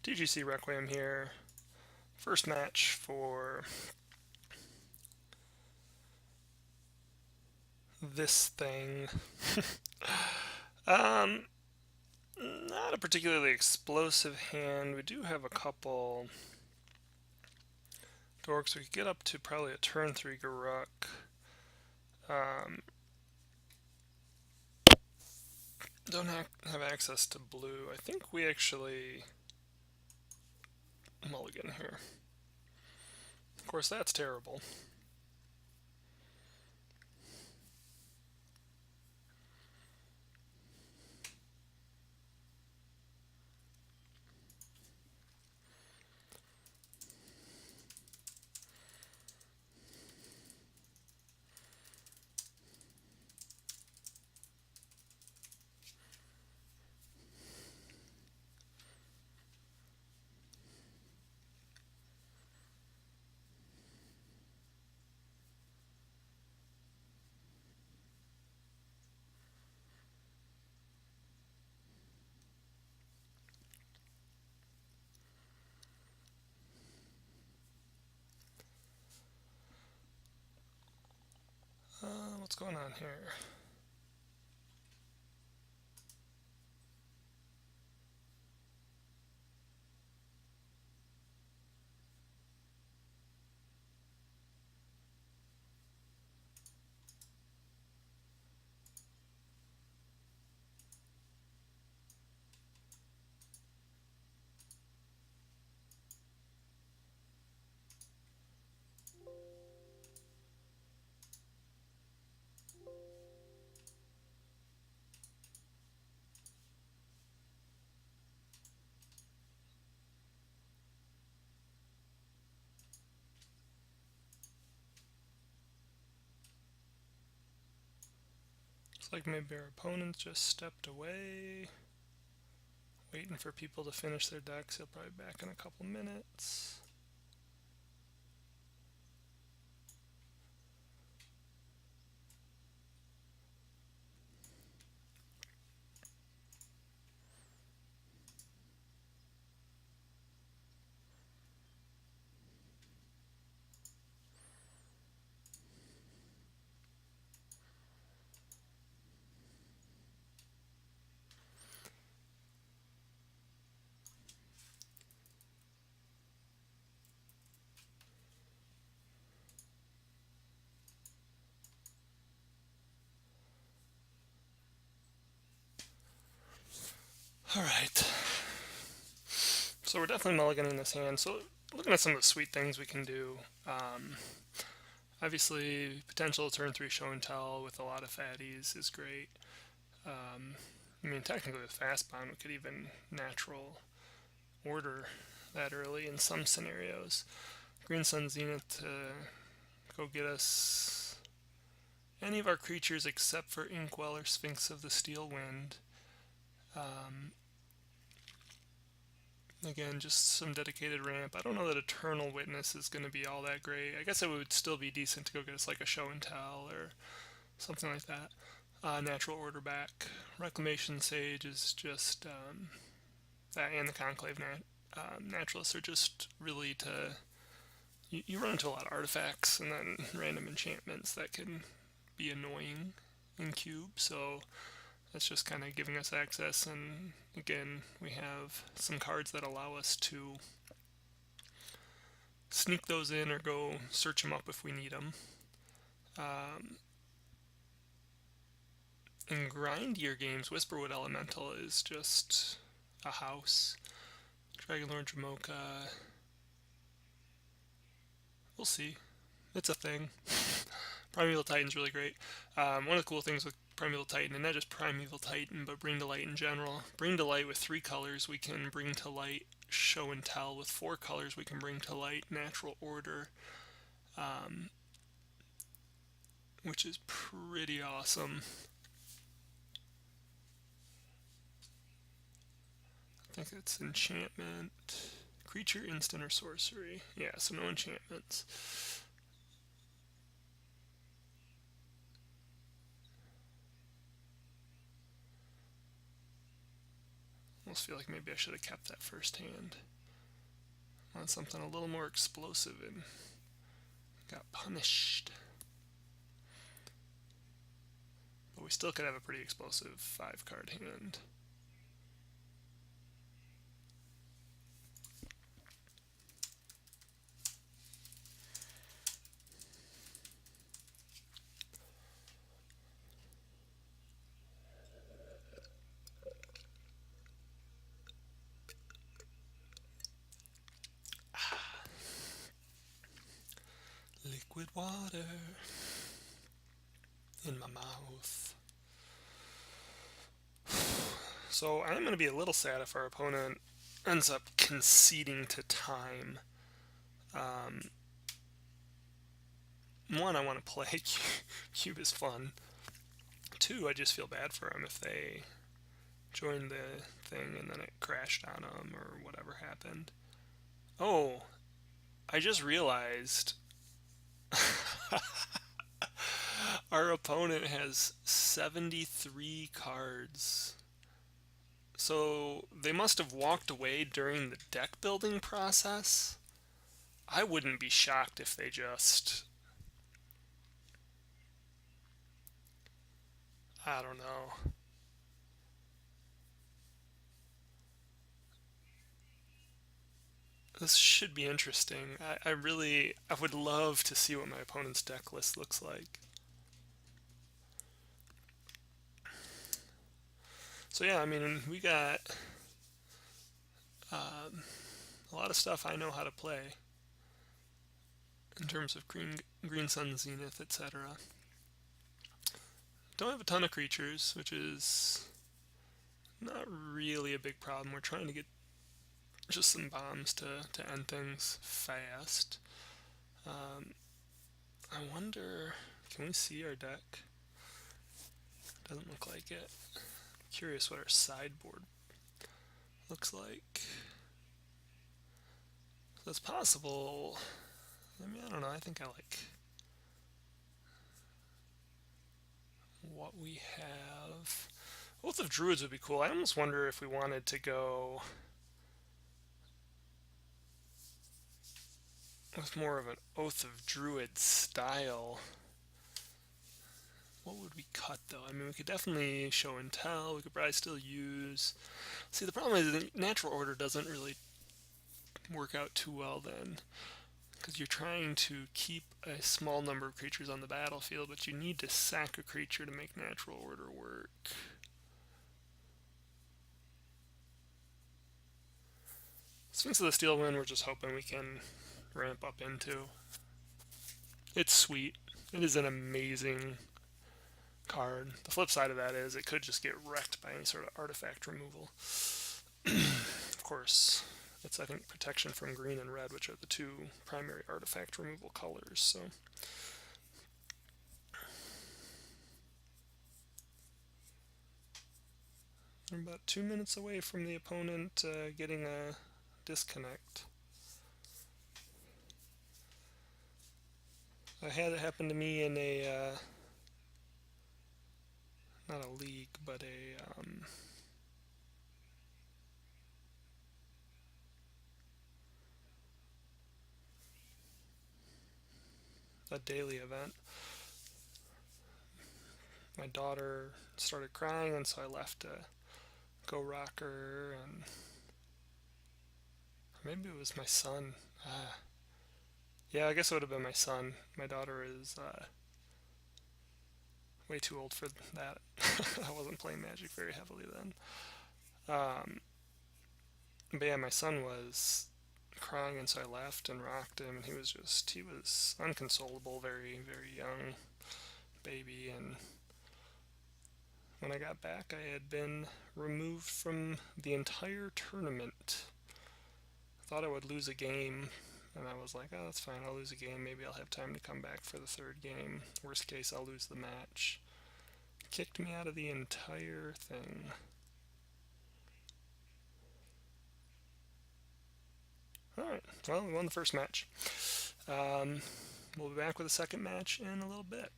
TGC Requiem here. First match for this thing. um, Not a particularly explosive hand. We do have a couple dorks. We could get up to probably a turn 3 Garuk. Don't have access to blue. I think we actually mulligan here. Of course, that's terrible. What's going on here? Looks like maybe our opponents just stepped away, waiting for people to finish their decks. He'll probably be back in a couple minutes. Alright. So we're definitely mulliganing this hand. So looking at some of the sweet things we can do. Obviously, potential turn 3 show and tell with a lot of fatties is great. I mean, technically with fast bond, we could even natural order that early in some scenarios. Green Sun Zenith to go get us any of our creatures except for Inkwell or Sphinx of the Steel Wind. Again, just some dedicated ramp. I don't know that Eternal Witness is going to be all that great. I guess it would still be decent to go get us like a show and tell or something like that. Natural order back. Reclamation Sage is just that, and the Conclave Naturalists are just really to you run into a lot of artifacts and then random enchantments that can be annoying in Cube. So that's just kind of giving us access, and again, we have some cards that allow us to sneak those in or go search them up if we need them. In grindier games, Whisperwood Elemental is just a house. Dragonlord Jamoka, we'll see. It's a thing. Primeval Titan's really great. One of the cool things with Primeval Titan, and not just Primeval Titan, but Bring to Light in general. Bring to Light with 3 colors, we can bring to light Show and Tell. With 4 colors, we can bring to light Natural Order, which is pretty awesome. I think it's enchantment, creature, instant, or sorcery. Yeah, so no enchantments. I almost feel like maybe I should have kept that first hand. Want something a little more explosive and got punished. But we still could have a pretty explosive 5-card hand. Liquid water in my mouth. So I'm going to be a little sad if our opponent ends up conceding to time. One, I want to play. Cube is fun. Two, I just feel bad for them if they join the thing and then it crashed on them or whatever happened. Oh, I just realized our opponent has 73 cards. So they must have walked away during the deck building process. I wouldn't be shocked if they just... I don't know. This should be interesting. I would love to see what my opponent's deck list looks like. So yeah, I mean, we got a lot of stuff I know how to play in terms of Green Sun Zenith, etc. Don't have a ton of creatures, which is not really a big problem. We're trying to get just some bombs to end things fast. I wonder, can we see our deck? Doesn't look like it. Curious what our sideboard looks like. So it's possible. I mean, I don't know. I think I like what we have. Oath of Druids would be cool. I almost wonder if we wanted to go with more of an Oath of Druid style. What would we cut, though? I mean, we could definitely show and tell. We could probably still use... See, the problem is the natural order doesn't really work out too well then, because you're trying to keep a small number of creatures on the battlefield, but you need to sack a creature to make natural order work. Sphinx of the Steel Wind, we're just hoping we can ramp up into. It's sweet. It is an amazing card. The flip side of that is it could just get wrecked by any sort of artifact removal. Of course, it's, I think, protection from green and red, which are the two primary artifact removal colors. So we're about 2 minutes away from the opponent getting a disconnect. I had it happen to me in a not a league, but a daily event. My daughter started crying, and so I left to go rock her, and maybe it was my son. Yeah, I guess it would have been my son. My daughter is way too old for that. I wasn't playing Magic very heavily then. But yeah, my son was crying, and so I left and rocked him, and he was unconsolable, very, very young baby. And when I got back, I had been removed from the entire tournament. I thought I would lose a game, and I was like, oh, that's fine, I'll lose a game, maybe I'll have time to come back for the third game. Worst case, I'll lose the match. Kicked me out of the entire thing. Alright, well, we won the first match. We'll be back with a second match in a little bit.